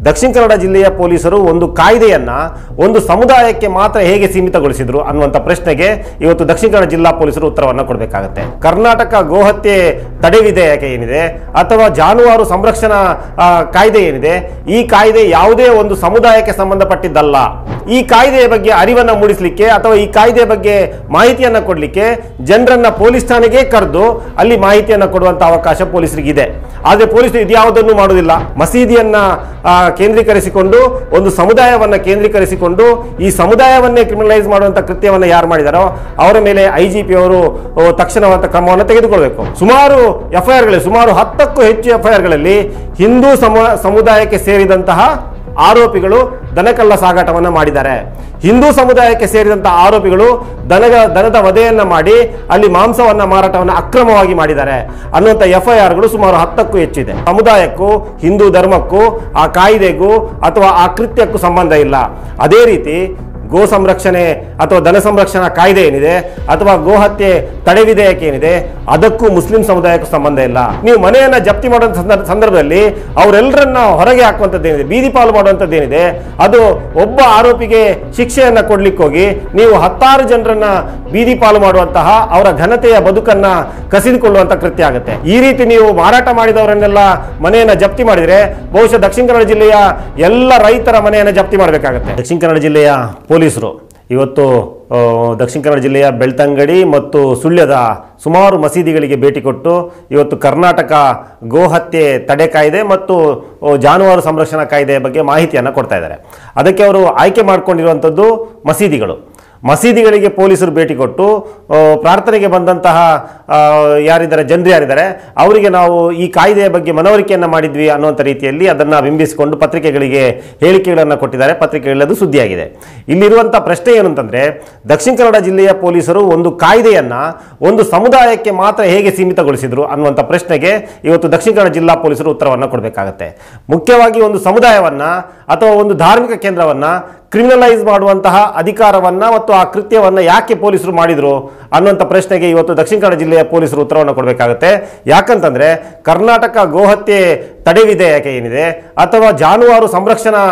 ದಕ್ಷಿಣ ಕನ್ನಡ ಜಿಲ್ಲೆಯ ಪೊಲೀಸರು ಒಂದು ಕಾಯ್ದೆಯನ್ನ ಒಂದು ಸಮುದಾಯಕ್ಕೆ ಮಾತ್ರ ಹೇಗೆ ಸೀಮಿತಗೊಳಿಸಿದ್ರು ಅನ್ನುವಂಥ ಪ್ರಶ್ನೆಗೆ ಇವತ್ತು ದಕ್ಷಿಣ ಕನ್ನಡ ಜಿಲ್ಲಾ ಪೊಲೀಸರು ಉತ್ತರವನ್ನು ಕೊಡಬೇಕಾಗುತ್ತೆ. ಕರ್ನಾಟಕ ಗೋಹತ್ಯೆ ತಡೆ ವಿಧೇಯಕ ಏನಿದೆ ಅಥವಾ ಜಾನುವಾರು ಸಂರಕ್ಷಣಾ ಕಾಯ್ದೆ ಏನಿದೆ, ಈ ಕಾಯ್ದೆ ಯಾವುದೇ ಒಂದು ಸಮುದಾಯಕ್ಕೆ ಸಂಬಂಧಪಟ್ಟಿದ್ದಲ್ಲ. ಈ ಕಾಯ್ದೆಯ ಬಗ್ಗೆ ಅರಿವನ್ನು ಮೂಡಿಸಲಿಕ್ಕೆ ಅಥವಾ ಈ ಕಾಯ್ದೆಯ ಬಗ್ಗೆ ಮಾಹಿತಿಯನ್ನು ಕೊಡಲಿಕ್ಕೆ ಜನರನ್ನ ಪೊಲೀಸ್ ಠಾಣೆಗೆ ಕರೆದು ಅಲ್ಲಿ ಮಾಹಿತಿಯನ್ನು ಕೊಡುವಂತ ಅವಕಾಶ ಪೊಲೀಸರಿಗಿದೆ. ಆದರೆ ಪೊಲೀಸರು ಇದ್ಯಾವುದನ್ನು ಮಾಡುವುದಿಲ್ಲ. ಮಸೀದಿಯನ್ನ ಕೇಂದ್ರೀಕರಿಸಿಕೊಂಡು ಒಂದು ಸಮುದಾಯವನ್ನ ಕೇಂದ್ರೀಕರಿಸಿಕೊಂಡು ಈ ಸಮುದಾಯವನ್ನೇ ಕ್ರಿಮಿನಲೈಸ್ ಮಾಡುವಂತ ಕೃತ್ಯವನ್ನ ಯಾರು ಮಾಡಿದಾರೋ ಅವರ ಮೇಲೆ IGP ಅವರು ತಕ್ಷಣವಂತ ಕ್ರಮವನ್ನು ತೆಗೆದುಕೊಳ್ಳಬೇಕು. ಸುಮಾರು FIR ಸುಮಾರು 10ಕ್ಕೂ ಹೆಚ್ಚು FIR ಗಳಲ್ಲಿ ಹಿಂದೂ ಸಮುದಾಯಕ್ಕೆ ಸೇರಿದಂತಹ ಆರೋಪಿಗಳು ದನಕಲ್ಲ ಸಾಗಾಟವನ್ನ ಮಾಡಿದ್ದಾರೆ. ಹಿಂದೂ ಸಮುದಾಯಕ್ಕೆ ಸೇರಿದಂತಹ ಆರೋಪಿಗಳು ದನದ ವಧೆಯನ್ನ ಮಾಡಿ ಅಲ್ಲಿ ಮಾಂಸವನ್ನ ಮಾರಾಟವನ್ನ ಅಕ್ರಮವಾಗಿ ಮಾಡಿದ್ದಾರೆ ಅನ್ನುವಂಥ FIRಗಳು ಸುಮಾರು 10ಕ್ಕೂ ಹೆಚ್ಚಿದೆ. ಸಮುದಾಯಕ್ಕೂ ಹಿಂದೂ ಧರ್ಮಕ್ಕೂ ಆ ಕಾಯ್ದೆಗೂ ಅಥವಾ ಆ ಕೃತ್ಯಕ್ಕೂ ಸಂಬಂಧ ಇಲ್ಲ. ಅದೇ ರೀತಿ ಗೋ ಸಂರಕ್ಷಣೆ ಅಥವಾ ದನ ಸಂರಕ್ಷಣಾ ಕಾಯ್ದೆ ಏನಿದೆ ಅಥವಾ ಗೋಹತ್ಯೆ ತಡೆ ವಿಧೇಯಕ ಏನಿದೆ ಅದಕ್ಕೂ ಮುಸ್ಲಿಂ ಸಮುದಾಯಕ್ಕೂ ಸಂಬಂಧ ಇಲ್ಲ. ನೀವು ಮನೆಯನ್ನ ಜಪ್ತಿ ಮಾಡುವಂತ ಸಂದರ್ಭದಲ್ಲಿ ಅವರೆಲ್ಲರನ್ನ ಹೊರಗೆ ಹಾಕುವಂಥದ್ದೇನಿದೆ, ಬೀದಿ ಪಾಲು ಮಾಡುವಂಥದ್ದೇನಿದೆ, ಅದು ಒಬ್ಬ ಆರೋಪಿಗೆ ಶಿಕ್ಷೆಯನ್ನ ಕೊಡ್ಲಿಕ್ಕೆ ಹೋಗಿ ನೀವು 10 ಜನರನ್ನ ಬೀದಿ ಪಾಲು ಮಾಡುವಂತಹ ಅವರ ಘನತೆಯ ಬದುಕನ್ನ ಕಸಿದುಕೊಳ್ಳುವಂತ ಕೃತ್ಯ ಆಗುತ್ತೆ. ಈ ರೀತಿ ನೀವು ಮಾರಾಟ ಮಾಡಿದವರನ್ನೆಲ್ಲ ಮನೆಯನ್ನ ಜಪ್ತಿ ಮಾಡಿದ್ರೆ ಬಹುಶಃ ದಕ್ಷಿಣ ಕನ್ನಡ ಜಿಲ್ಲೆಯ ಎಲ್ಲ ರೈತರ ಮನೆಯನ್ನ ಜಪ್ತಿ ಮಾಡಬೇಕಾಗುತ್ತೆ. ದಕ್ಷಿಣ ಕನ್ನಡ ಜಿಲ್ಲೆಯ ಪೊಲೀಸರು ಇವತ್ತು ದಕ್ಷಿಣ ಕನ್ನಡ ಜಿಲ್ಲೆಯ ಬೆಳ್ತಂಗಡಿ ಮತ್ತು ಸುಳ್ಯದ ಸುಮಾರು ಮಸೀದಿಗಳಿಗೆ ಭೇಟಿ ಕೊಟ್ಟು ಇವತ್ತು ಕರ್ನಾಟಕ ಗೋಹತ್ಯೆ ತಡೆ ಕಾಯ್ದೆ ಮತ್ತು ಜಾನುವಾರು ಸಂರಕ್ಷಣಾ ಕಾಯ್ದೆಯ ಬಗ್ಗೆ ಮಾಹಿತಿಯನ್ನು ಕೊಡ್ತಾ ಇದ್ದಾರೆ. ಅದಕ್ಕೆ ಅವರು ಆಯ್ಕೆ ಮಾಡಿಕೊಂಡಿರುವಂಥದ್ದು ಮಸೀದಿಗಳಿಗೆ ಪೊಲೀಸರು ಭೇಟಿ ಕೊಟ್ಟು ಪ್ರಾರ್ಥನೆಗೆ ಬಂದಂತಹ ಜನರು ಯಾರಿದ್ದಾರೆ ಅವರಿಗೆ ನಾವು ಈ ಕಾಯ್ದೆಯ ಬಗ್ಗೆ ಮನವರಿಕೆಯನ್ನು ಮಾಡಿದ್ವಿ ಅನ್ನುವಂಥ ರೀತಿಯಲ್ಲಿ ಅದನ್ನು ಬಿಂಬಿಸಿಕೊಂಡು ಪತ್ರಿಕೆಗಳಿಗೆ ಹೇಳಿಕೆಗಳನ್ನು ಕೊಟ್ಟಿದ್ದಾರೆ. ಪತ್ರಿಕೆಗಳದು ಸುದ್ದಿಯಾಗಿದೆ. ಇಲ್ಲಿರುವಂಥ ಪ್ರಶ್ನೆ ಏನು ಅಂತಂದರೆ, ದಕ್ಷಿಣ ಕನ್ನಡ ಜಿಲ್ಲೆಯ ಪೊಲೀಸರು ಒಂದು ಕಾಯ್ದೆಯನ್ನು ಒಂದು ಸಮುದಾಯಕ್ಕೆ ಮಾತ್ರ ಹೇಗೆ ಸೀಮಿತಗೊಳಿಸಿದ್ರು ಅನ್ನುವಂಥ ಪ್ರಶ್ನೆಗೆ ಇವತ್ತು ದಕ್ಷಿಣ ಕನ್ನಡ ಜಿಲ್ಲಾ ಪೊಲೀಸರು ಉತ್ತರವನ್ನು ಕೊಡಬೇಕಾಗತ್ತೆ. ಮುಖ್ಯವಾಗಿ ಒಂದು ಸಮುದಾಯವನ್ನು ಅಥವಾ ಒಂದು ಧಾರ್ಮಿಕ ಕೇಂದ್ರವನ್ನು ಕ್ರಿಮಿನಲೈಸ್ ಮಾಡುವಂತಹ ಅಧಿಕಾರವನ್ನ ಮತ್ತು ಆ ಕೃತ್ಯವನ್ನ ಯಾಕೆ ಪೊಲೀಸರು ಮಾಡಿದ್ರು ಅನ್ನುವಂಥ ಪ್ರಶ್ನೆಗೆ ಇವತ್ತು ದಕ್ಷಿಣ ಕನ್ನಡ ಜಿಲ್ಲೆಯ ಪೊಲೀಸರು ಉತ್ತರವನ್ನು ಕೊಡಬೇಕಾಗುತ್ತೆ. ಯಾಕಂತಂದ್ರೆ ಕರ್ನಾಟಕ ಗೋಹತ್ಯೆ ತಡೆ ವಿಧೇಯಕ ಏನಿದೆ ಅಥವಾ ಜಾನುವಾರು ಸಂರಕ್ಷಣಾ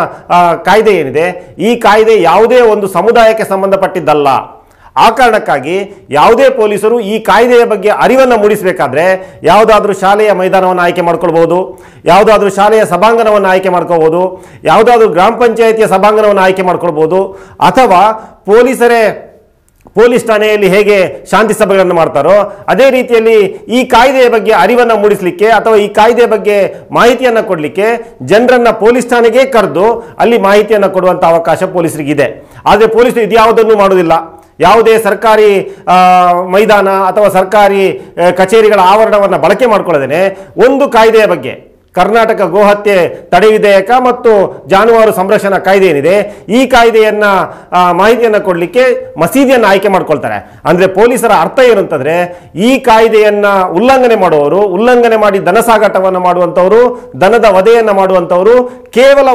ಕಾಯ್ದೆ ಏನಿದೆ, ಈ ಕಾಯ್ದೆ ಯಾವುದೇ ಒಂದು ಸಮುದಾಯಕ್ಕೆ ಸಂಬಂಧಪಟ್ಟಿದ್ದಲ್ಲ. ಆ ಕಾರಣಕ್ಕಾಗಿ ಯಾವುದೇ ಪೊಲೀಸರು ಈ ಕಾಯ್ದೆಯ ಬಗ್ಗೆ ಅರಿವನ್ನು ಮೂಡಿಸಬೇಕಾದ್ರೆ ಯಾವುದಾದ್ರೂ ಶಾಲೆಯ ಮೈದಾನವನ್ನು ಆಯ್ಕೆ ಮಾಡ್ಕೊಳ್ಬಹುದು, ಯಾವುದಾದ್ರೂ ಶಾಲೆಯ ಸಭಾಂಗಣವನ್ನು ಆಯ್ಕೆ ಮಾಡ್ಕೋಬಹುದು, ಯಾವುದಾದ್ರೂ ಗ್ರಾಮ ಪಂಚಾಯಿತಿಯ ಸಭಾಂಗಣವನ್ನು ಆಯ್ಕೆ ಮಾಡ್ಕೊಳ್ಬಹುದು, ಅಥವಾ ಪೊಲೀಸ್ ಠಾಣೆಯಲ್ಲಿ ಹೇಗೆ ಶಾಂತಿ ಸಭೆಗಳನ್ನು ಮಾಡ್ತಾರೋ ಅದೇ ರೀತಿಯಲ್ಲಿ ಈ ಕಾಯ್ದೆಯ ಬಗ್ಗೆ ಅರಿವನ್ನು ಮೂಡಿಸಲಿಕ್ಕೆ ಅಥವಾ ಈ ಕಾಯ್ದೆಯ ಬಗ್ಗೆ ಮಾಹಿತಿಯನ್ನು ಕೊಡಲಿಕ್ಕೆ ಜನರನ್ನ ಪೊಲೀಸ್ ಠಾಣೆಗೆ ಕರೆದು ಅಲ್ಲಿ ಮಾಹಿತಿಯನ್ನು ಕೊಡುವಂಥ ಅವಕಾಶ ಪೊಲೀಸರಿಗಿದೆ. ಆದರೆ ಪೊಲೀಸರು ಇದ್ಯಾವುದನ್ನು ಮಾಡುವುದಿಲ್ಲ. ಯಾವುದೇ ಸರ್ಕಾರಿ ಮೈದಾನ ಅಥವಾ ಸರ್ಕಾರಿ ಕಚೇರಿಗಳ ಆವರಣವನ್ನು ಬಳಕೆ ಮಾಡಿಕೊಳ್ಳದೇನೆ ಒಂದು ಕಾಯ್ದೆಯ ಬಗ್ಗೆ, ಕರ್ನಾಟಕ ಗೋಹತ್ಯೆ ತಡೆ ವಿಧೇಯಕ ಮತ್ತು ಜಾನುವಾರು ಸಂರಕ್ಷಣಾ ಕಾಯ್ದೆ ಏನಿದೆ, ಈ ಕಾಯ್ದೆಯನ್ನ ಮಾಹಿತಿಯನ್ನು ಕೊಡಲಿಕ್ಕೆ ಮಸೀದಿಯನ್ನು ಆಯ್ಕೆ ಮಾಡ್ಕೊಳ್ತಾರೆ. ಅಂದ್ರೆ ಪೊಲೀಸರ ಅರ್ಥ ಏನು ಅಂತಂದ್ರೆ, ಈ ಕಾಯ್ದೆಯನ್ನ ಉಲ್ಲಂಘನೆ ಮಾಡಿ ದನ ಸಾಗಾಟವನ್ನು ಮಾಡುವಂತವರು, ದನದ ವಧೆಯನ್ನ ಮಾಡುವಂತವರು ಕೇವಲ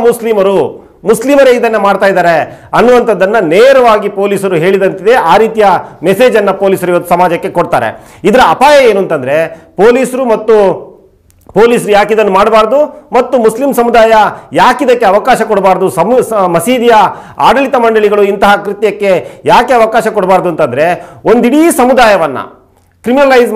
ಮುಸ್ಲಿಮರೇ ಇದನ್ನ ಮಾಡ್ತಾ ಇದ್ದಾರೆ ಅನ್ನುವಂಥದ್ದನ್ನ ನೇರವಾಗಿ ಪೊಲೀಸರು ಹೇಳಿದಂತಿದೆ. ಆ ರೀತಿಯ ಮೆಸೇಜ್ ಅನ್ನ ಪೊಲೀಸರು ಇವತ್ತು ಸಮಾಜಕ್ಕೆ ಕೊಡ್ತಾರೆ. ಇದರ ಅಪಾಯ ಏನು ಅಂತಂದ್ರೆ, ಪೊಲೀಸರು ಯಾಕಿದನ್ನು ಮಾಡಬಾರ್ದು ಮತ್ತು ಮುಸ್ಲಿಂ ಸಮುದಾಯ ಯಾಕಿದಕ್ಕೆ ಅವಕಾಶ ಕೊಡಬಾರ್ದು, ಮಸೀದಿಯ ಆಡಳಿತ ಮಂಡಳಿಗಳು ಇಂತಹ ಕೃತ್ಯಕ್ಕೆ ಯಾಕೆ ಅವಕಾಶ ಕೊಡಬಾರ್ದು ಅಂತಂದ್ರೆ, ಒಂದಿಡೀ ಸಮುದಾಯವನ್ನ ಕ್ರಿಮಿನಲೈಸ್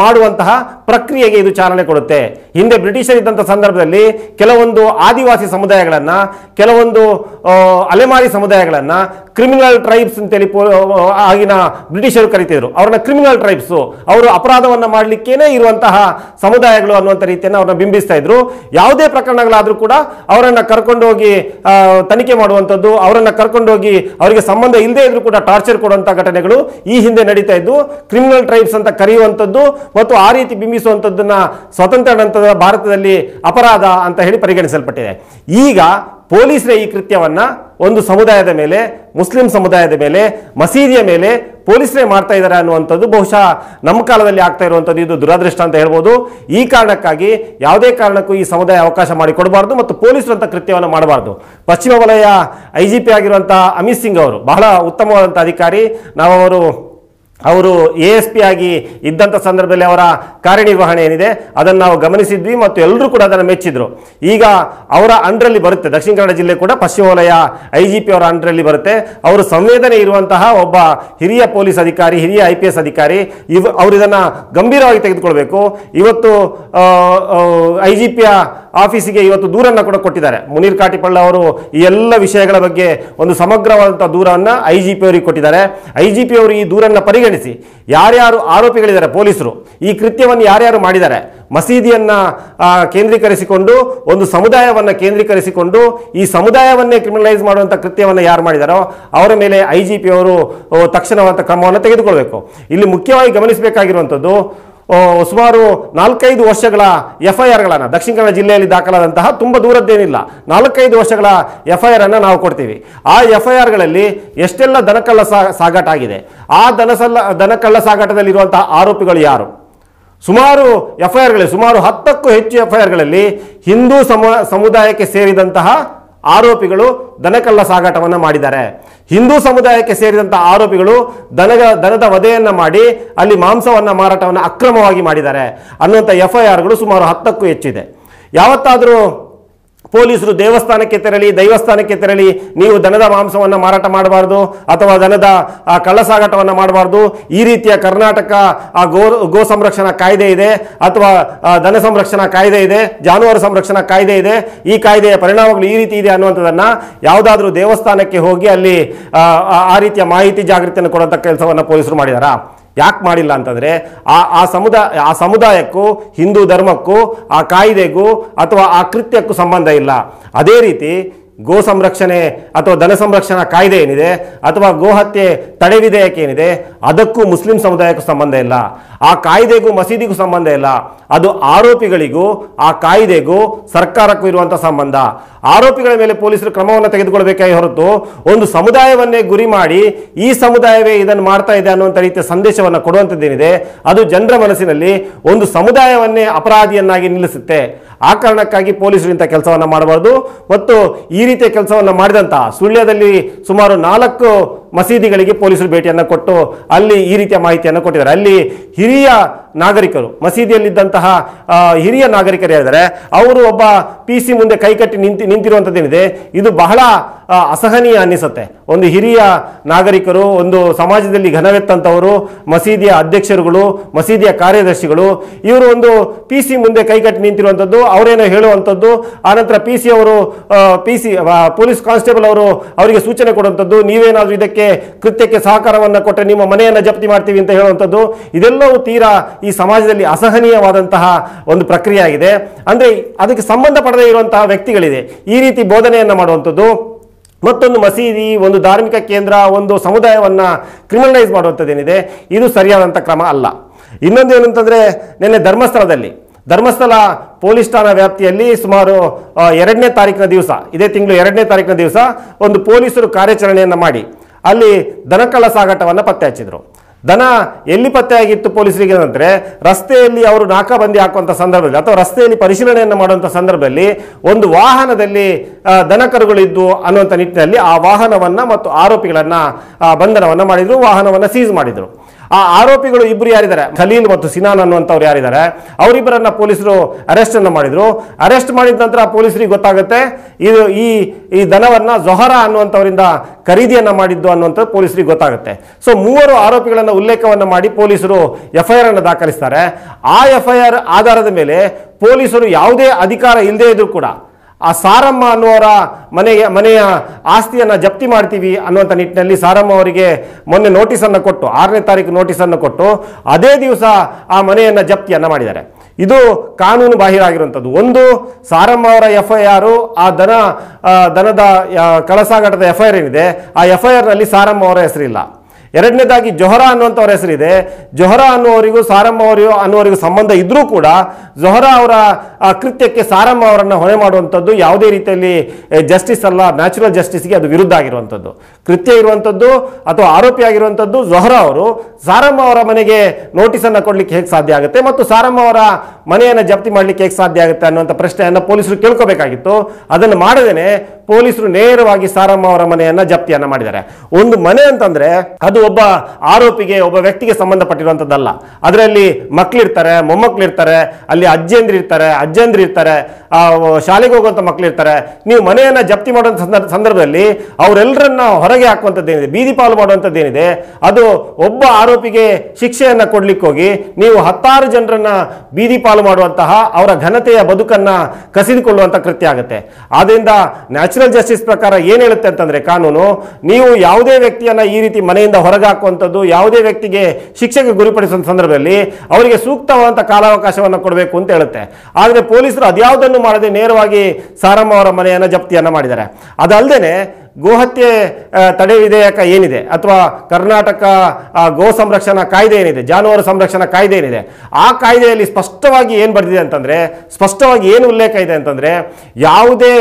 ಮಾಡುವಂತಹ ಪ್ರಕ್ರಿಯೆಗೆ ಇದು ಚಾಲನೆ ಕೊಡುತ್ತೆ. ಹಿಂದೆ ಬ್ರಿಟಿಷರಿದ್ದಂಥ ಸಂದರ್ಭದಲ್ಲಿ ಕೆಲವೊಂದು ಆದಿವಾಸಿ ಸಮುದಾಯಗಳನ್ನ, ಕೆಲವೊಂದು ಅಲೆಮಾರಿ ಸಮುದಾಯಗಳನ್ನ ಕ್ರಿಮಿನಲ್ ಟ್ರೈಬ್ಸ್ ಅಂತೇಳಿ ಆಗಿನ ಬ್ರಿಟಿಷರು ಕರಿತಿದ್ರು. ಅವ್ರನ್ನ ಕ್ರಿಮಿನಲ್ ಟ್ರೈಬ್ಸ್, ಅವರು ಅಪರಾಧವನ್ನ ಮಾಡಲಿಕ್ಕೇನೆ ಇರುವಂತಹ ಸಮುದಾಯಗಳು ಅನ್ನುವಂಥ ರೀತಿಯನ್ನು ಅವ್ರನ್ನ ಬಿಂಬಿಸ್ತಾ ಇದ್ರು. ಯಾವುದೇ ಪ್ರಕರಣಗಳಾದ್ರೂ ಕೂಡ ಅವರನ್ನ ಕರ್ಕೊಂಡೋಗಿ ತನಿಖೆ ಮಾಡುವಂಥದ್ದು, ಅವರನ್ನ ಕರ್ಕೊಂಡೋಗಿ ಅವರಿಗೆ ಸಂಬಂಧ ಇಲ್ಲದೆ ಇದ್ರೂ ಕೂಡ ಟಾರ್ಚರ್ ಕೊಡುವಂತಹ ಘಟನೆಗಳು ಈ ಹಿಂದೆ ನಡೀತಾ ಇದ್ದು. ಕ್ರಿಮಿನಲ್ ಟ್ರೈಬ್ಸ್ ಅಂತ ಕರೆಯುವಂಥದ್ದು ಮತ್ತು ಆ ರೀತಿ ಬಿಂಬಿಸುವಂಥದ್ದನ್ನ ಸ್ವತಂತ್ರ ನಂತರದ ಭಾರತದಲ್ಲಿ ಅಪರಾಧ ಅಂತ ಹೇಳಿ ಪರಿಗಣಿಸಲ್ಪಟ್ಟಿದೆ. ಈಗ ಪೊಲೀಸರೇ ಈ ಕೃತ್ಯವನ್ನ ಒಂದು ಸಮುದಾಯದ ಮೇಲೆ, ಮುಸ್ಲಿಂ ಸಮುದಾಯದ ಮೇಲೆ, ಮಸೀದಿಯ ಮೇಲೆ ಪೊಲೀಸರೇ ಮಾಡ್ತಾ ಇದ್ದಾರೆ ಅನ್ನುವಂಥದ್ದು ಬಹುಶಃ ನಮ್ಮ ಕಾಲದಲ್ಲಿ ಆಗ್ತಾ ಇರುವಂಥದ್ದು ಇದು ದುರಾದೃಷ್ಟ ಅಂತ ಹೇಳ್ಬೋದು. ಈ ಕಾರಣಕ್ಕಾಗಿ ಯಾವುದೇ ಕಾರಣಕ್ಕೂ ಈ ಸಮುದಾಯ ಅವಕಾಶ ಮಾಡಿಕೊಡಬಾರ್ದು ಮತ್ತು ಪೊಲೀಸರು ಅಂತ ಕೃತ್ಯವನ್ನು ಮಾಡಬಾರ್ದು. ಪಶ್ಚಿಮ ವಲಯ IGP ಆಗಿರುವಂತಹ ಅಮಿತ್ ಸಿಂಗ್ ಅವರು ಬಹಳ ಉತ್ತಮವಾದಂಥ ಅಧಿಕಾರಿ. ನಾವು ಅವರು ಅವರು ASP ಆಗಿ ಇದ್ದಂಥ ಸಂದರ್ಭದಲ್ಲಿ ಅವರ ಕಾರ್ಯನಿರ್ವಹಣೆ ಏನಿದೆ ಅದನ್ನು ನಾವು ಗಮನಿಸಿದ್ವಿ ಮತ್ತು ಎಲ್ಲರೂ ಕೂಡ ಅದನ್ನು ಮೆಚ್ಚಿದ್ರು. ಈಗ ಅವರ ಅಂಡರಲ್ಲಿ ಬರುತ್ತೆ, ದಕ್ಷಿಣ ಕನ್ನಡ ಜಿಲ್ಲೆ ಕೂಡ ಪಶ್ಚಿಮ ವಲಯ IGP ಅವರ ಅಂಡರಲ್ಲಿ ಬರುತ್ತೆ. ಅವರು ಸಂವೇದನೆ ಇರುವಂತಹ ಒಬ್ಬ ಹಿರಿಯ ಪೊಲೀಸ್ ಅಧಿಕಾರಿ, ಹಿರಿಯ IPS ಅಧಿಕಾರಿ. ಅವರು ಇದನ್ನು ಗಂಭೀರವಾಗಿ ತೆಗೆದುಕೊಳ್ಬೇಕು. ಇವತ್ತು IGP ಆಫೀಸಿಗೆ ಇವತ್ತು ದೂರನ್ನು ಕೂಡ ಕೊಟ್ಟಿದ್ದಾರೆ. ಮುನೀರ್ ಕಾಟಿಪಳ್ಳ ಅವರು ಈ ಎಲ್ಲ ವಿಷಯಗಳ ಬಗ್ಗೆ ಒಂದು ಸಮಗ್ರವಾದಂಥ ದೂರವನ್ನು IGP ಅವರಿಗೆ ಕೊಟ್ಟಿದ್ದಾರೆ. IGP ಅವರು ಈ ದೂರನ್ನು ಪರಿಗಣಿಸಿ ಯಾರ್ಯಾರು ಆರೋಪಿಗಳಿದ್ದಾರೆ, ಪೊಲೀಸರು ಈ ಕೃತ್ಯವನ್ನು ಯಾರ್ಯಾರು ಮಾಡಿದ್ದಾರೆ, ಮಸೀದಿಯನ್ನು ಕೇಂದ್ರೀಕರಿಸಿಕೊಂಡು ಒಂದು ಸಮುದಾಯವನ್ನು ಕೇಂದ್ರೀಕರಿಸಿಕೊಂಡು ಈ ಸಮುದಾಯವನ್ನೇ ಕ್ರಿಮಿನಲೈಸ್ ಮಾಡುವಂಥ ಕೃತ್ಯವನ್ನು ಯಾರು ಮಾಡಿದಾರೋ ಅವರ ಮೇಲೆ IGP ಅವರು ತಕ್ಷಣವಾದ ಕ್ರಮವನ್ನು ತೆಗೆದುಕೊಳ್ಬೇಕು. ಇಲ್ಲಿ ಮುಖ್ಯವಾಗಿ ಗಮನಿಸಬೇಕಾಗಿರುವಂಥದ್ದು, ಸುಮಾರು 4-5 ವರ್ಷಗಳ FIRಗಳನ್ನು ದಕ್ಷಿಣ ಕನ್ನಡ ಜಿಲ್ಲೆಯಲ್ಲಿ ದಾಖಲಾದಂತಹ ತುಂಬ ದೂರದ್ದೇನಿಲ್ಲ, 4-5 ವರ್ಷಗಳ FIR ಅನ್ನು ನಾವು ಕೊಡ್ತೀವಿ. ಆ FIRಗಳಲ್ಲಿ ಎಷ್ಟೆಲ್ಲ ದನಕಳ್ಳ ಸಾಗಾಟ ಆಗಿದೆ, ಆ ದನಕಳ್ಳ ಸಾಗಾಟದಲ್ಲಿರುವಂತಹ ಆರೋಪಿಗಳು ಯಾರು, ಸುಮಾರು FIRಗಳಲ್ಲಿ ಸುಮಾರು 10ಕ್ಕೂ ಹೆಚ್ಚು FIRಗಳಲ್ಲಿ ಹಿಂದೂ ಸಮುದಾಯಕ್ಕೆ ಸೇರಿದಂತಹ ಆರೋಪಿಗಳು ದನಕಳ್ಳ ಸಾಗಾಟವನ್ನು ಮಾಡಿದ್ದಾರೆ. ಹಿಂದೂ ಸಮುದಾಯಕ್ಕೆ ಸೇರಿದಂತಹ ಆರೋಪಿಗಳು ದನದ ವಧೆಯನ್ನು ಮಾಡಿ ಅಲ್ಲಿ ಮಾಂಸವನ್ನು ಮಾರಾಟವನ್ನು ಅಕ್ರಮವಾಗಿ ಮಾಡಿದ್ದಾರೆ ಅನ್ನುವಂಥ FIRಗಳು ಸುಮಾರು 10ಕ್ಕೂ ಹೆಚ್ಚಿದೆ. ಯಾವತ್ತಾದರೂ ಪೊಲೀಸರು ದೇವಸ್ಥಾನಕ್ಕೆ ತೆರಳಿ, ದೈವಸ್ಥಾನಕ್ಕೆ ತೆರಳಿ ನೀವು ದನದ ಮಾಂಸವನ್ನು ಮಾರಾಟ ಮಾಡಬಾರ್ದು ಅಥವಾ ದನದ ಕಳ್ಳ ಸಾಗಾಟವನ್ನು ಮಾಡಬಾರ್ದು, ಈ ರೀತಿಯ ಕರ್ನಾಟಕ ಗೋ ಸಂರಕ್ಷಣಾ ಕಾಯ್ದೆ ಇದೆ ಅಥವಾ ದನ ಸಂರಕ್ಷಣಾ ಕಾಯ್ದೆ ಇದೆ, ಜಾನುವಾರು ಸಂರಕ್ಷಣಾ ಕಾಯ್ದೆ ಇದೆ, ಈ ಕಾಯ್ದೆಯ ಪರಿಣಾಮಗಳು ಈ ರೀತಿ ಇದೆ ಅನ್ನುವಂಥದ್ದನ್ನು ಯಾವುದಾದ್ರೂ ದೇವಸ್ಥಾನಕ್ಕೆ ಹೋಗಿ ಅಲ್ಲಿ ಆ ರೀತಿಯ ಮಾಹಿತಿ ಜಾಗೃತಿಯನ್ನು ಕೊಡುವಂಥ ಕೆಲಸವನ್ನು ಪೊಲೀಸರು ಮಾಡಿದಾರಾ? ಯಾಕೆ ಮಾಡಿಲ್ಲ ಅಂತಂದರೆ ಆ ಸಮುದಾಯಕ್ಕೂ ಹಿಂದೂ ಧರ್ಮಕ್ಕೂ ಆ ಕಾಯ್ದೆಗೂ ಅಥವಾ ಆ ಕೃತ್ಯಕ್ಕೂ ಸಂಬಂಧ ಇಲ್ಲ. ಅದೇ ರೀತಿ ಗೋ ಸಂರಕ್ಷಣೆ ಅಥವಾ ದನ ಸಂರಕ್ಷಣಾ ಕಾಯ್ದೆ ಏನಿದೆ ಅಥವಾ ಗೋಹತ್ಯೆ ತಡೆ ವಿಧೇಯಕ ಏನಿದೆ ಅದಕ್ಕೂ ಮುಸ್ಲಿಂ ಸಮುದಾಯಕ್ಕೂ ಸಂಬಂಧ ಇಲ್ಲ, ಆ ಕಾಯ್ದೆಗೂ ಮಸೀದಿಗೂ ಸಂಬಂಧ ಇಲ್ಲ. ಅದು ಆರೋಪಿಗಳಿಗೂ ಆ ಕಾಯ್ದೆಗೂ ಸರ್ಕಾರಕ್ಕೂ ಇರುವಂಥ ಸಂಬಂಧ. ಆರೋಪಿಗಳ ಮೇಲೆ ಪೊಲೀಸರು ಕ್ರಮವನ್ನು ತೆಗೆದುಕೊಳ್ಬೇಕಾಗಿ ಹೊರತು ಒಂದು ಸಮುದಾಯವನ್ನೇ ಗುರಿ ಮಾಡಿ ಈ ಸಮುದಾಯವೇ ಇದನ್ನು ಮಾಡ್ತಾ ಇದೆ ಅನ್ನುವಂಥ ರೀತಿಯ ಸಂದೇಶವನ್ನು ಕೊಡುವಂಥದ್ದೇನಿದೆ ಅದು ಜನರ ಮನಸ್ಸಿನಲ್ಲಿ ಒಂದು ಸಮುದಾಯವನ್ನೇ ಅಪರಾಧಿಯನ್ನಾಗಿ ನಿಲ್ಲಿಸುತ್ತೆ. ಆ ಕಾರಣಕ್ಕಾಗಿ ಪೊಲೀಸರು ಇಂಥ ಕೆಲಸವನ್ನು ಮಾಡಬಾರ್ದು. ಮತ್ತು ಈ ರೀತಿಯ ಕೆಲಸವನ್ನು ಮಾಡಿದಂತಹ ಸುಳ್ಯದಲ್ಲಿ ಸುಮಾರು 4 ಮಸೀದಿಗಳಿಗೆ ಪೊಲೀಸರು ಭೇಟಿಯನ್ನು ಕೊಟ್ಟು ಅಲ್ಲಿ ಈ ರೀತಿಯ ಮಾಹಿತಿಯನ್ನು ಕೊಟ್ಟಿದ್ದಾರೆ. ಅಲ್ಲಿ ಹಿರಿಯ ನಾಗರಿಕರು, ಮಸೀದಿಯಲ್ಲಿದ್ದಂತಹ ಹಿರಿಯ ನಾಗರಿಕರು ಹೇಳಿದರೆ ಅವರು ಒಬ್ಬ PC ಮುಂದೆ ಕೈಕಟ್ಟಿ ನಿಂತಿರುವಂಥದ್ದೇನಿದೆ ಇದು ಬಹಳ ಅಸಹನೀಯ ಅನ್ನಿಸುತ್ತೆ. ಒಂದು ಹಿರಿಯ ನಾಗರಿಕರು, ಒಂದು ಸಮಾಜದಲ್ಲಿ ಘನವೆತ್ತಂಥವರು, ಮಸೀದಿಯ ಅಧ್ಯಕ್ಷರುಗಳು, ಮಸೀದಿಯ ಕಾರ್ಯದರ್ಶಿಗಳು, ಇವರು ಒಂದು PC ಮುಂದೆ ಕೈಕಟ್ಟಿ ನಿಂತಿರುವಂಥದ್ದು, ಅವರೇನೋ ಹೇಳುವಂಥದ್ದು, ಆನಂತರ PC ಅವರು ಪೊಲೀಸ್ ಕಾನ್ಸ್ಟೇಬಲ್ ಅವರು ಅವರಿಗೆ ಸೂಚನೆ ಕೊಡುವಂಥದ್ದು, ನೀವೇನಾದರೂ ಇದಕ್ಕೆ ಕೃತ್ಯಕ್ಕೆ ಸಹಕಾರವನ್ನು ಕೊಟ್ಟರೆ ನಿಮ್ಮ ಮನೆಯನ್ನು ಜಪ್ತಿ ಮಾಡ್ತೀವಿ ಅಂತ ಹೇಳುವಂಥದ್ದು, ಇದೆಲ್ಲವೂ ತೀರಾ ಈ ಸಮಾಜದಲ್ಲಿ ಅಸಹನೀಯವಾದಂತಹ ಒಂದು ಪ್ರಕ್ರಿಯೆ ಆಗಿದೆ. ಅಂದರೆ ಅದಕ್ಕೆ ಸಂಬಂಧಪಡದೇ ಇರುವಂತಹ ವ್ಯಕ್ತಿಗಳಿದೆ ಈ ರೀತಿ ಬೋಧನೆಯನ್ನು ಮಾಡುವಂಥದ್ದು. ಮತ್ತೊಂದು ಮಸೀದಿ, ಒಂದು ಧಾರ್ಮಿಕ ಕೇಂದ್ರ, ಒಂದು ಸಮುದಾಯವನ್ನು ಕ್ರಿಮಿನಲೈಸ್ ಮಾಡುವಂಥದ್ದೇನಿದೆ ಇದು ಸರಿಯಾದಂಥ ಕ್ರಮ ಅಲ್ಲ. ಇನ್ನೊಂದು ಏನಂತಂದರೆ, ನಿನ್ನೆ ಧರ್ಮಸ್ಥಳ ಪೊಲೀಸ್ ಠಾಣಾ ವ್ಯಾಪ್ತಿಯಲ್ಲಿ ಸುಮಾರು 2ನೇ ತಾರೀಕಿನ ದಿವಸ, ಇದೇ ತಿಂಗಳು 2ನೇ ತಾರೀಕಿನ ದಿವಸ ಒಂದು ಪೊಲೀಸರು ಕಾರ್ಯಾಚರಣೆಯನ್ನು ಮಾಡಿ ಅಲ್ಲಿ ದನಕಳ್ಳ ಸಾಗಾಟವನ್ನು ಪತ್ತೆ ಹಚ್ಚಿದ್ರು. ದನ ಎಲ್ಲಿ ಪತ್ತೆಯಾಗಿತ್ತು ಪೊಲೀಸರಿಗೆ ಅಂದರೆ, ರಸ್ತೆಯಲ್ಲಿ ಅವರು ನಾಕಾಬಂದಿ ಹಾಕುವಂಥ ಸಂದರ್ಭದಲ್ಲಿ ಅಥವಾ ರಸ್ತೆಯಲ್ಲಿ ಪರಿಶೀಲನೆಯನ್ನು ಮಾಡುವಂಥ ಸಂದರ್ಭದಲ್ಲಿ ಒಂದು ವಾಹನದಲ್ಲಿ ದನಕರುಗಳಿದ್ದು ಅನ್ನುವಂಥ ನಿಟ್ಟಿನಲ್ಲಿ ಆ ವಾಹನವನ್ನು ಮತ್ತು ಆರೋಪಿಗಳನ್ನು ಬಂಧನವನ್ನು ಮಾಡಿದರು, ವಾಹನವನ್ನು ಸೀಸ್ ಮಾಡಿದರು. ಆ ಆರೋಪಿಗಳು ಇಬ್ಬರು ಯಾರಿದ್ದಾರೆ, ಖಲೀಲ್ ಮತ್ತು ಸಿನಾನ್ ಅನ್ನುವಂಥವ್ರು ಯಾರಿದ್ದಾರೆ, ಅವರಿಬ್ಬರನ್ನ ಪೊಲೀಸರು ಅರೆಸ್ಟ್ ಅನ್ನು ಮಾಡಿದ್ರು. ಅರೆಸ್ಟ್ ಮಾಡಿದ ನಂತರ ಪೊಲೀಸರಿಗೆ ಗೊತ್ತಾಗುತ್ತೆ ಇದು ಈ ದನವನ್ನ ಜೊಹರಾ ಅನ್ನುವಂಥವರಿಂದ ಖರೀದಿಯನ್ನ ಮಾಡಿದ್ದು ಅನ್ನುವಂಥದ್ದು ಪೊಲೀಸರಿಗೆ ಗೊತ್ತಾಗುತ್ತೆ. ಸೊ 3 ಆರೋಪಿಗಳನ್ನು ಉಲ್ಲೇಖವನ್ನು ಮಾಡಿ ಪೊಲೀಸರು FIR ಅನ್ನು ದಾಖಲಿಸ್ತಾರೆ. ಆ FIR ಆಧಾರದ ಮೇಲೆ ಪೊಲೀಸರು ಯಾವುದೇ ಅಧಿಕಾರ ಇಲ್ಲದೆ ಇದ್ರೂ ಕೂಡ ಆ ಸಾರಮ್ಮ ಅನ್ನುವರ ಮನೆಯ ಆಸ್ತಿಯನ್ನು ಜಪ್ತಿ ಮಾಡ್ತೀವಿ ಅನ್ನುವಂಥ ನಿಟ್ಟಿನಲ್ಲಿ ಸಾರಮ್ಮ ಅವರಿಗೆ ಮೊನ್ನೆ ನೋಟಿಸನ್ನು ಕೊಟ್ಟು 6ನೇ ತಾರೀಕು ನೋಟಿಸನ್ನು ಕೊಟ್ಟು ಅದೇ ದಿವಸ ಆ ಮನೆಯನ್ನು ಜಪ್ತಿಯನ್ನು ಮಾಡಿದ್ದಾರೆ. ಇದು ಕಾನೂನು ಬಾಹಿರ ಆಗಿರುವಂಥದ್ದು. ಒಂದು, ಸಾರಮ್ಮ ಅವರ FIR ಆ ದನದ ಕಳಸಾಗಾಟದ FIR ಏನಿದೆ ಆ FIRನಲ್ಲಿ ಸಾರಮ್ಮ ಅವರ ಹೆಸರಿಲ್ಲ. ಎರಡನೇದಾಗಿ ಜೊಹರಾ ಅನ್ನುವಂಥವ್ರ ಹೆಸರಿದೆ. ಜೊಹರಾ ಅನ್ನುವರಿಗೂ ಸಾರಮ್ಮ ಅನ್ನುವರಿಗೂ ಸಂಬಂಧ ಇದ್ರೂ ಕೂಡ ಜೊಹರಾ ಅವರ ಕೃತ್ಯಕ್ಕೆ ಸಾರಮ್ಮ ಅವರನ್ನು ಹೊಣೆ ಮಾಡುವಂಥದ್ದು ಯಾವುದೇ ರೀತಿಯಲ್ಲಿ ಜಸ್ಟಿಸ್ ಅಲ್ಲ, ನ್ಯಾಚುರಲ್ ಜಸ್ಟಿಸ್ಗೆ ಅದು ವಿರುದ್ಧ ಆಗಿರುವಂಥದ್ದು. ಕೃತ್ಯ ಇರುವಂಥದ್ದು ಅಥವಾ ಆರೋಪಿ ಆಗಿರುವಂಥದ್ದು ಜೊಹರಾ ಅವರು. ಸಾರಮ್ಮ ಅವರ ಮನೆಗೆ ನೋಟಿಸನ್ನು ಕೊಡಲಿಕ್ಕೆ ಹೇಗೆ ಸಾಧ್ಯ ಆಗುತ್ತೆ ಮತ್ತು ಸಾರಮ್ಮ ಅವರ ಮನೆಯನ್ನು ಜಪ್ತಿ ಮಾಡಲಿಕ್ಕೆ ಹೇಗೆ ಸಾಧ್ಯ ಆಗುತ್ತೆ ಅನ್ನುವಂಥ ಪ್ರಶ್ನೆಯನ್ನು ಪೊಲೀಸರು ಕೇಳ್ಕೋಬೇಕಾಗಿತ್ತು. ಅದನ್ನು ಮಾಡದೇನೆ ಪೊಲೀಸರು ನೇರವಾಗಿ ಸಾರಮ್ಮ ಅವರ ಮನೆಯನ್ನ ಜಪ್ತಿಯನ್ನ ಮಾಡಿದ್ದಾರೆ. ಒಂದು ಮನೆ ಅಂತಂದ್ರೆ ಅದು ಒಬ್ಬ ಆರೋಪಿಗೆ, ಒಬ್ಬ ವ್ಯಕ್ತಿಗೆ ಸಂಬಂಧಪಟ್ಟಿರುವಂತದ್ದಲ್ಲ. ಅದರಲ್ಲಿ ಮಕ್ಕಳಿರ್ತಾರೆ, ಮೊಮ್ಮಕ್ಕಳಿರ್ತಾರೆ, ಅಲ್ಲಿ ಅಜ್ಜಂದ್ರಿ ಇರ್ತಾರೆ, ಶಾಲೆಗೆ ಹೋಗುವಂತ ಮಕ್ಕಳಿರ್ತಾರೆ. ನೀವು ಮನೆಯನ್ನ ಜಪ್ತಿ ಮಾಡುವಂತ ಸಂದರ್ಭದಲ್ಲಿ ಅವರೆಲ್ಲರನ್ನ ಹೊರಗೆ ಹಾಕುವಂಥದ್ದೇನಿದೆ, ಬೀದಿ ಪಾಲು ಮಾಡುವಂಥದ್ದೇನಿದೆ, ಅದು ಒಬ್ಬ ಆರೋಪಿಗೆ ಶಿಕ್ಷೆಯನ್ನ ಕೊಡ್ಲಿಕ್ಕೆ ಹೋಗಿ ನೀವು 10 ಜನರನ್ನ ಬೀದಿ ಪಾಲು ಮಾಡುವಂತಹ, ಅವರ ಘನತೆಯ ಬದುಕನ್ನ ಕಸಿದುಕೊಳ್ಳುವಂತ ಕೃತ್ಯ ಆಗುತ್ತೆ. ಆದ್ರಿಂದ ನ್ಯಾಚುರಲ್ ಜಸ್ಟಿಸ್ ಪ್ರಕಾರ ಏನ್ ಹೇಳುತ್ತೆ ಅಂತಂದ್ರೆ ಕಾನೂನು, ನೀವು ಯಾವುದೇ ವ್ಯಕ್ತಿಯನ್ನ ಈ ರೀತಿ ಮನೆಯಿಂದ ಹೊರಗೆ ಹಾಕುವಂಥದ್ದು, ಯಾವುದೇ ವ್ಯಕ್ತಿಗೆ ಶಿಕ್ಷೆಗೆ ಗುರಿಪಡಿಸುವ ಸಂದರ್ಭದಲ್ಲಿ ಅವರಿಗೆ ಸೂಕ್ತವಾದಂತಹ ಕಾಲಾವಕಾಶವನ್ನು ಕೊಡಬೇಕು ಅಂತ ಹೇಳುತ್ತೆ. ಆದ್ರೆ ಪೊಲೀಸರು ಅದ್ಯಾವುದನ್ನು ಮಾಡದೆ ನೇರವಾಗಿ ಸಾರಮ್ಮ ಅವರ ಮನೆಯನ್ನ ಜಪ್ತಿಯನ್ನ ಮಾಡಿದ್ದಾರೆ. ಅದಲ್ಲದೆ ಗೋಹತ್ಯೆ ತಡೆ ವಿಧೇಯಕ ಏನಿದೆ, ಅಥವಾ ಕರ್ನಾಟಕ ಗೋ ಸಂರಕ್ಷಣಾ ಕಾಯ್ದೆ ಏನಿದೆ, ಜಾನುವಾರು ಸಂರಕ್ಷಣಾ ಕಾಯ್ದೆ ಏನಿದೆ, ಆ ಕಾಯ್ದೆಯಲ್ಲಿ ಸ್ಪಷ್ಟವಾಗಿ ಏನು ಬರೆದಿದೆ ಅಂತಂದ್ರೆ, ಸ್ಪಷ್ಟವಾಗಿ ಏನು ಉಲ್ಲೇಖ ಇದೆ ಅಂತಂದ್ರೆ, ಯಾವುದೇ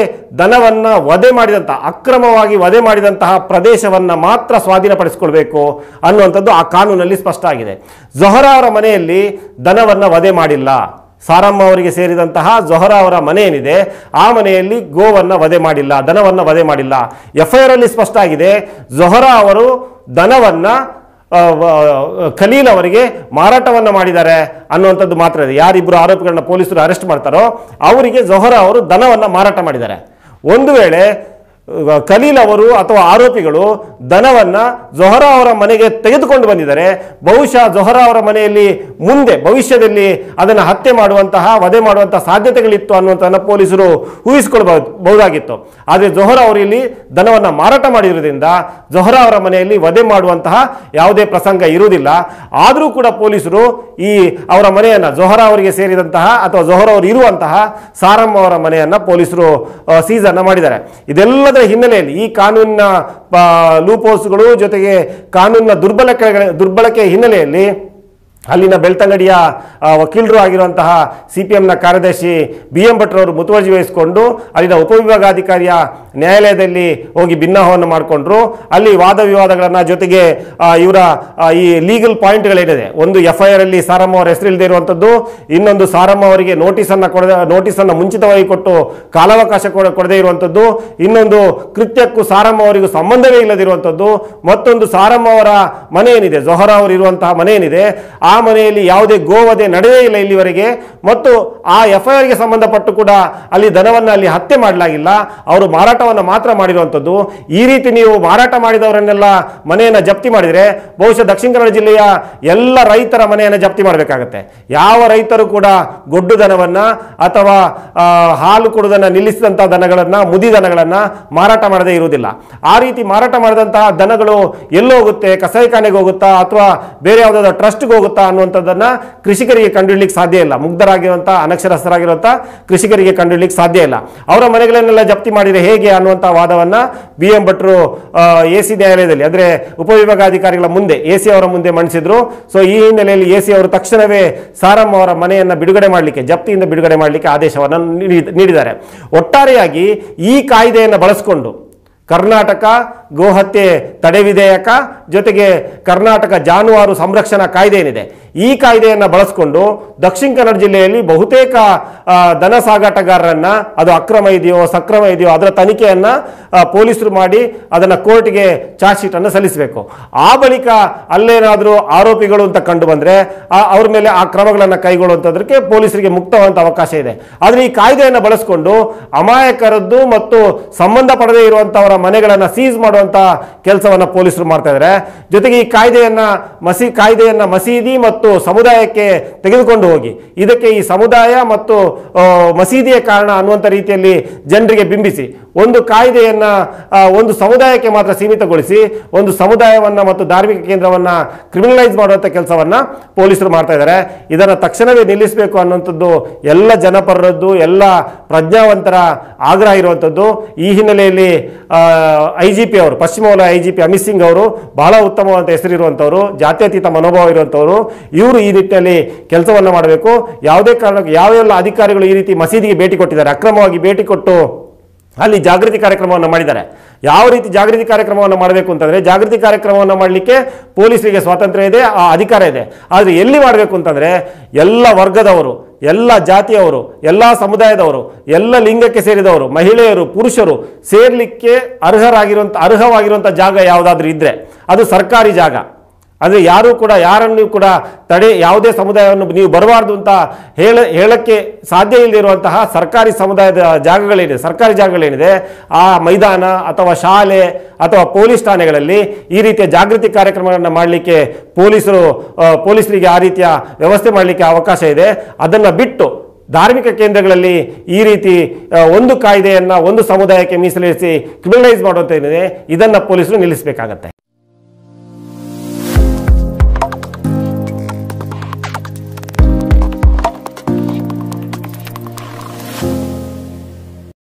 ದನವನ್ನ ವಧೆ ಮಾಡಿದಂತಹ, ಅಕ್ರಮವಾಗಿ ವಧೆ ಮಾಡಿದಂತಹ ಪ್ರದೇಶವನ್ನ ಮಾತ್ರ ಸ್ವಾಧೀನಪಡಿಸಿಕೊಳ್ಬೇಕು ಅನ್ನುವಂಥದ್ದು ಆ ಕಾನೂನಲ್ಲಿ ಸ್ಪಷ್ಟ ಆಗಿದೆ. ಜೊಹರಾ ಅವರ ಮನೆಯಲ್ಲಿ ದನವನ್ನ ವಧೆ ಮಾಡಿಲ್ಲ. ಸಾರಮ್ಮ ಅವರಿಗೆ ಸೇರಿದಂತಹ ಜೊಹರಾ ಅವರ ಮನೆ ಏನಿದೆ, ಆ ಮನೆಯಲ್ಲಿ ಗೋವನ್ನ ವಧೆ ಮಾಡಿಲ್ಲ, ದನವನ್ನ ವಧೆ ಮಾಡಿಲ್ಲ. FIR ಅಲ್ಲಿ ಸ್ಪಷ್ಟ ಆಗಿದೆ, ಜೊಹರಾ ಅವರು ದನವನ್ನ ಖಲೀಲ್ ಅವರಿಗೆ ಮಾರಾಟವನ್ನ ಮಾಡಿದ್ದಾರೆ ಅನ್ನುವಂಥದ್ದು ಮಾತ್ರ ಇದೆ. ಯಾರಿಬ್ಬರು ಆರೋಪಿಗಳನ್ನ ಪೊಲೀಸರು ಅರೆಸ್ಟ್ ಮಾಡ್ತಾರೋ ಅವರಿಗೆ ಜೊಹರಾ ಅವರು ದನವನ್ನ ಮಾರಾಟ ಮಾಡಿದ್ದಾರೆ. ಒಂದು ವೇಳೆ ಖಲೀಲ್ ಅವರು ಅಥವಾ ಆರೋಪಿಗಳು ದನವನ್ನ ಜೊಹರಾ ಅವರ ಮನೆಗೆ ತೆಗೆದುಕೊಂಡು ಬಂದಿದ್ದಾರೆ, ಬಹುಶಃ ಜೊಹರಾ ಅವರ ಮನೆಯಲ್ಲಿ ಮುಂದೆ ಭವಿಷ್ಯದಲ್ಲಿ ಅದನ್ನು ಹತ್ಯೆ ಮಾಡುವಂತಹ, ವಧೆ ಮಾಡುವಂತಹ ಸಾಧ್ಯತೆಗಳಿತ್ತು ಅನ್ನುವಂಥದ್ದನ್ನು ಪೊಲೀಸರು ಊಹಿಸಿಕೊಳ್ಳಬಹುದಾಗಿತ್ತು. ಆದರೆ ಜೊಹರಾ ಅವರು ಇಲ್ಲಿ ದನವನ್ನ ಮಾರಾಟ ಮಾಡಿರುವುದರಿಂದ ಜೊಹರಾ ಅವರ ಮನೆಯಲ್ಲಿ ವಧೆ ಮಾಡುವಂತಹ ಯಾವುದೇ ಪ್ರಸಂಗ ಇರುವುದಿಲ್ಲ. ಆದರೂ ಕೂಡ ಪೊಲೀಸರು ಈ ಅವರ ಮನೆಯನ್ನ, ಜೊಹರಾ ಅವರಿಗೆ ಸೇರಿದಂತಹ ಅಥವಾ ಜೊಹರಾ ಅವರು ಇರುವಂತಹ ಸಾರಮ್ಮ ಅವರ ಮನೆಯನ್ನ ಪೊಲೀಸರು ಸೀಸ್ ಅನ್ನ ಮಾಡಿದ್ದಾರೆ. ಇದೆಲ್ಲದ ಹಿನ್ನೆಲೆಯಲ್ಲಿ ಈ ಕಾನೂನಿನ ಲೂಪೋಲ್ಸ್ಗಳು ಜೊತೆಗೆ ಕಾನೂನಿನ ದುರ್ಬಳಕೆ ಹಿನ್ನೆಲೆಯಲ್ಲಿ ಅಲ್ಲಿನ ಬೆಳ್ತಂಗಡಿಯ ವಕೀಲರು ಆಗಿರುವಂತಹ CPMನ ಕಾರ್ಯದರ್ಶಿ BM ಭಟ್ರವರು ಮುತುವರ್ಜಿ ವಹಿಸಿಕೊಂಡು ಅಲ್ಲಿನ ಉಪವಿಭಾಗಾಧಿಕಾರಿಯ ನ್ಯಾಯಾಲಯದಲ್ಲಿ ಹೋಗಿ ಭಿನ್ನಾಹವನ್ನು ಮಾಡಿಕೊಂಡ್ರು. ಅಲ್ಲಿ ವಾದ ವಿವಾದಗಳನ್ನ, ಜೊತೆಗೆ ಇವರ ಈ ಲೀಗಲ್ ಪಾಯಿಂಟ್ಗಳೇನಿದೆ, ಒಂದು FIR ಅಲ್ಲಿ ಸಾರಮ್ಮ ಅವರ ಹೆಸರಿಲ್ಲದೆ ಇರುವಂಥದ್ದು, ಇನ್ನೊಂದು ಸಾರಮ್ಮ ಅವರಿಗೆ ನೋಟಿಸನ್ನು ಮುಂಚಿತವಾಗಿ ಕೊಟ್ಟು ಕಾಲಾವಕಾಶ ಕೊಡದೇ ಇರುವಂಥದ್ದು, ಇನ್ನೊಂದು ಕೃತ್ಯಕ್ಕೂ ಸಾರಮ್ಮ ಅವರಿಗೂ ಸಂಬಂಧವೇ ಇಲ್ಲದಿರುವಂಥದ್ದು, ಮತ್ತೊಂದು ಸಾರಮ್ಮ ಅವರ ಮನೆ ಏನಿದೆ, ಜೊಹರಾ ಅವರು ಇರುವಂತಹ ಮನೆ ಏನಿದೆ, ಆ ಮನೆಯಲ್ಲಿ ಯಾವುದೇ ಗೋವಧೆ ನಡೆಯೇ ಇಲ್ಲ ಇಲ್ಲಿವರೆಗೆ, ಮತ್ತು ಆ FIRಗೆ ಸಂಬಂಧಪಟ್ಟು ಕೂಡ ಅಲ್ಲಿ ದನವನ್ನ ಅಲ್ಲಿ ಹತ್ಯೆ ಮಾಡಲಾಗಿಲ್ಲ, ಅವರು ಮಾರಾಟವನ್ನು ಮಾತ್ರ ಮಾಡಿರುವಂಥದ್ದು. ಈ ರೀತಿ ನೀವು ಮಾರಾಟ ಮಾಡಿದವರನ್ನೆಲ್ಲ ಮನೆಯನ್ನು ಜಪ್ತಿ ಮಾಡಿದರೆ ಬಹುಶಃ ದಕ್ಷಿಣ ಕನ್ನಡ ಜಿಲ್ಲೆಯ ಎಲ್ಲ ರೈತರ ಮನೆಯನ್ನು ಜಪ್ತಿ ಮಾಡಬೇಕಾಗತ್ತೆ. ಯಾವ ರೈತರು ಕೂಡ ಗೊಡ್ಡು ದನವನ್ನ ಅಥವಾ ಹಾಲು ಕೊಡುವುದನ್ನು ನಿಲ್ಲಿಸಿದಂತಹ ದನಗಳನ್ನ, ಮುದಿ ದನಗಳನ್ನ ಮಾರಾಟ ಮಾಡದೇ ಇರುವುದಿಲ್ಲ. ಆ ರೀತಿ ಮಾರಾಟ ಮಾಡಿದಂತಹ ದನಗಳು ಎಲ್ಲೋಗುತ್ತೆ, ಕಸಾಯಿಖಾನೆಗೆ ಹೋಗುತ್ತಾ ಅಥವಾ ಬೇರೆ ಯಾವುದಾದ್ರೂ ಟ್ರಸ್ಟ್ಗೆ ಹೋಗುತ್ತಾ ಅನ್ನುವಂಥದ್ದನ್ನ ಕೃಷಿಕರಿಗೆ ಕಂಡುಹಿಡಲಿಕ್ಕೆ ಸಾಧ್ಯ ಇಲ್ಲ. ಮುಗ್ಧರಾಗಿರುವಂತಹ, ಅನಕ್ಷರಸ್ಥರಾಗಿರುವಂತಹ ಕೃಷಿಕರಿಗೆ ಕಂಡುಹಿಡಲಿಕ್ಕೆ ಸಾಧ್ಯ ಇಲ್ಲ. ಅವರ ಮನೆಗಳನ್ನೆಲ್ಲ ಜಪ್ತಿ ಮಾಡಿದರೆ ಹೇಗೆ ಅನ್ನುವಂತಹ ವಾದವನ್ನ BM ಭಟ್ರು AC ನ್ಯಾಯಾಲಯದಲ್ಲಿ, ಅಂದ್ರೆ ಉಪವಿಭಾಗಾಧಿಕಾರಿಗಳ ಮುಂದೆ, AC ಅವರ ಮುಂದೆ ಮಂಡಿಸಿದ್ರು. ಸೊ ಈ ಹಿನ್ನೆಲೆಯಲ್ಲಿ AC ಅವರು ತಕ್ಷಣವೇ ಸಾರಮ್ಮ ಅವರ ಮನೆಯನ್ನ ಬಿಡುಗಡೆ ಮಾಡಲಿಕ್ಕೆ, ಜಪ್ತಿಯಿಂದ ಬಿಡುಗಡೆ ಮಾಡಲಿಕ್ಕೆ ಆದೇಶವನ್ನು ನೀಡಿದ್ದಾರೆ. ಒಟ್ಟಾರೆಯಾಗಿ ಈ ಕಾಯ್ದೆಯನ್ನು ಬಳಸಿಕೊಂಡು ಕರ್ನಾಟಕ ಗೋಹತ್ಯೆ ತಡೆ ವಿಧೇಯಕ ಜೊತೆಗೆ ಕರ್ನಾಟಕ ಜಾನುವಾರು ಸಂರಕ್ಷಣಾ ಕಾಯ್ದೆ ಏನಿದೆ, ಈ ಕಾಯ್ದೆಯನ್ನು ಬಳಸಿಕೊಂಡು ದಕ್ಷಿಣ ಕನ್ನಡ ಜಿಲ್ಲೆಯಲ್ಲಿ ಬಹುತೇಕ ದನ ಸಾಗಾಟಗಾರರನ್ನ, ಅದು ಅಕ್ರಮ ಇದೆಯೋ ಸಕ್ರಮ ಇದೆಯೋ ಅದರ ತನಿಖೆಯನ್ನ ಪೊಲೀಸರು ಮಾಡಿ ಅದನ್ನ ಕೋರ್ಟ್ಗೆ ಚಾರ್ಜ್ ಶೀಟ್ ಅನ್ನು ಸಲ್ಲಿಸಬೇಕು. ಆ ಬಳಿಕ ಅಲ್ಲೇನಾದರೂ ಆರೋಪಿಗಳು ಅಂತ ಕಂಡು ಬಂದ್ರೆ ಅವ್ರ ಮೇಲೆ ಆ ಕ್ರಮಗಳನ್ನು ಕೈಗೊಳ್ಳುವಂತದಕ್ಕೆ ಪೊಲೀಸರಿಗೆ ಮುಕ್ತವಾದಂತ ಅವಕಾಶ ಇದೆ. ಆದರೆ ಈ ಕಾಯ್ದೆಯನ್ನು ಬಳಸಿಕೊಂಡು ಅಮಾಯಕರದ್ದು ಮತ್ತು ಸಂಬಂಧ ಪಡದೇ ಇರುವಂತವರ ಮನೆಗಳನ್ನ ಸೀಸ್ ಮಾಡುವಂತ ಕೆಲಸವನ್ನ ಪೊಲೀಸರು ಮಾಡ್ತಾ ಇದ್ದಾರೆ. ಜೊತೆಗೆ ಈ ಕಾಯ್ದೆಯನ್ನ ಮಸೀದಿ ಮತ್ತು ಸಮುದಾಯಕ್ಕೆ ತೆಗೆದುಕೊಂಡು ಹೋಗಿ ಇದಕ್ಕೆ ಈ ಸಮುದಾಯ ಮತ್ತು ಮಸೀದಿಯ ಕಾರಣ ಅನ್ನುವಂಥ ರೀತಿಯಲ್ಲಿ ಜನರಿಗೆ ಬಿಂಬಿಸಿ ಒಂದು ಕಾಯ್ದೆಯನ್ನ ಒಂದು ಸಮುದಾಯಕ್ಕೆ ಮಾತ್ರ ಸೀಮಿತಗೊಳಿಸಿ ಒಂದು ಸಮುದಾಯವನ್ನ ಮತ್ತು ಧಾರ್ಮಿಕ ಕೇಂದ್ರವನ್ನ ಕ್ರಿಮಿನಲೈಸ್ ಮಾಡುವಂಥ ಕೆಲಸವನ್ನ ಪೊಲೀಸರು ಮಾಡ್ತಾ ಇದ್ದಾರೆ. ಇದನ್ನು ತಕ್ಷಣವೇ ನಿಲ್ಲಿಸಬೇಕು ಅನ್ನುವಂಥದ್ದು ಎಲ್ಲ ಜನಪರರದ್ದು, ಎಲ್ಲ ಪ್ರಜ್ಞಾವಂತರ ಆಗ್ರಹ ಇರುವಂಥದ್ದು. ಈ ಹಿನ್ನೆಲೆಯಲ್ಲಿ IGP ಅವರು, ಪಶ್ಚಿಮ ವಲಯ IGP ಅಮಿತ್ ಸಿಂಗ್ ಅವರು ಬಹಳ ಉತ್ತಮವಾದ ಹೆಸರಿರುವಂಥವರು, ಜಾತ್ಯತೀತ ಮನೋಭಾವ ಇರುವಂಥವರು. ಇವರು ಈ ನಿಟ್ಟಿನಲ್ಲಿ ಕೆಲಸವನ್ನು ಮಾಡಬೇಕು. ಯಾವುದೇ ಕಾರಣಕ್ಕೆ ಯಾವೆಲ್ಲ ಅಧಿಕಾರಿಗಳು ಈ ರೀತಿ ಮಸೀದಿಗೆ ಭೇಟಿ ಕೊಟ್ಟಿದ್ದಾರೆ, ಅಕ್ರಮವಾಗಿ ಭೇಟಿ ಕೊಟ್ಟು ಅಲ್ಲಿ ಜಾಗೃತಿ ಕಾರ್ಯಕ್ರಮವನ್ನು ಮಾಡಿದ್ದಾರೆ. ಯಾವ ರೀತಿ ಜಾಗೃತಿ ಕಾರ್ಯಕ್ರಮವನ್ನು ಮಾಡಬೇಕು ಅಂತಂದರೆ, ಜಾಗೃತಿ ಕಾರ್ಯಕ್ರಮವನ್ನು ಮಾಡಲಿಕ್ಕೆ ಪೊಲೀಸರಿಗೆ ಸ್ವಾತಂತ್ರ್ಯ ಇದೆ, ಆ ಅಧಿಕಾರ ಇದೆ. ಆದರೆ ಎಲ್ಲಿ ಮಾಡಬೇಕು ಅಂತಂದರೆ ಎಲ್ಲ ವರ್ಗದವರು, ಎಲ್ಲ ಜಾತಿಯವರು, ಎಲ್ಲ ಸಮುದಾಯದವರು, ಎಲ್ಲ ಲಿಂಗಕ್ಕೆ ಸೇರಿದವರು, ಮಹಿಳೆಯರು, ಪುರುಷರು ಸೇರಲಿಕ್ಕೆ ಅರ್ಹವಾಗಿರುವಂಥ ಜಾಗ ಯಾವುದಾದ್ರೂ ಇದ್ದರೆ ಅದು ಸರ್ಕಾರಿ ಜಾಗ. ಅಂದರೆ ಯಾರೂ ಕೂಡ ಯಾರನ್ನು ಕೂಡ ಯಾವುದೇ ಸಮುದಾಯವನ್ನು ನೀವು ಬರಬಾರ್ದು ಅಂತ ಹೇಳಕ್ಕೆ ಸಾಧ್ಯ ಇಲ್ಲದಿರುವಂತಹ ಸರ್ಕಾರಿ ಸರ್ಕಾರಿ ಜಾಗಗಳೇನಿದೆ ಆ ಮೈದಾನ ಅಥವಾ ಶಾಲೆ ಅಥವಾ ಪೊಲೀಸ್ ಠಾಣೆಗಳಲ್ಲಿ ಈ ರೀತಿಯ ಜಾಗೃತಿ ಕಾರ್ಯಕ್ರಮಗಳನ್ನು ಮಾಡಲಿಕ್ಕೆ ಪೊಲೀಸರಿಗೆ ಆ ರೀತಿಯ ವ್ಯವಸ್ಥೆ ಮಾಡಲಿಕ್ಕೆ ಅವಕಾಶ ಇದೆ. ಅದನ್ನು ಬಿಟ್ಟು ಧಾರ್ಮಿಕ ಕೇಂದ್ರಗಳಲ್ಲಿ ಈ ರೀತಿ ಒಂದು ಕಾಯ್ದೆಯನ್ನು ಒಂದು ಸಮುದಾಯಕ್ಕೆ ಮೀಸಲಿರಿಸಿ ಕ್ರಿಮಿನಲೈಸ್ ಮಾಡುವಂಥದ್ದೇನಿದೆ, ಇದನ್ನು ಪೊಲೀಸರು ನಿಲ್ಲಿಸಬೇಕಾಗತ್ತೆ.